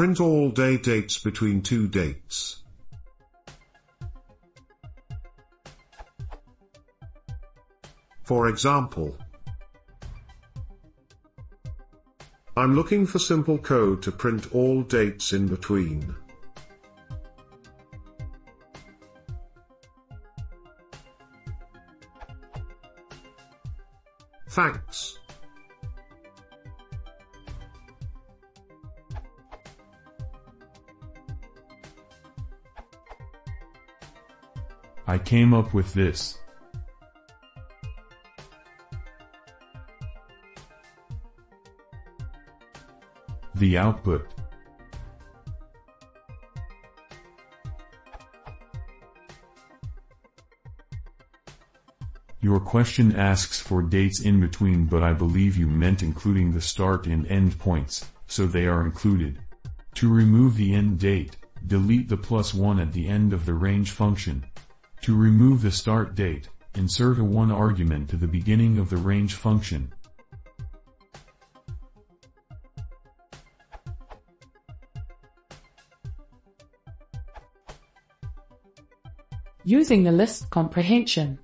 print all day dates between two dates. For example, I'm looking for simple code to print all dates in between. Thanks. I came up with this. The output. Your question asks for dates in between, but I believe you meant including the start and end points, so they are included. To remove the end date, delete the +1 at the end of the range function. To remove the start date, insert a 1 argument to the beginning of the range function. Using the list comprehension.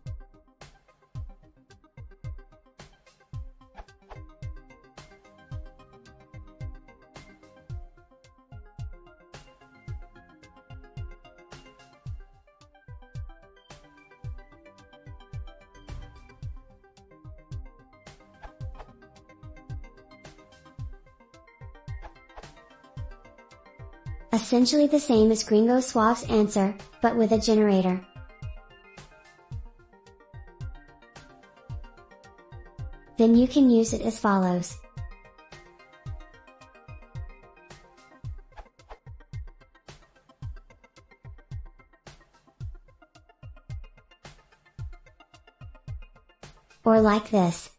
Essentially the same as Gringo Suave's answer, but with a generator. Then you can use it as follows. Or like this.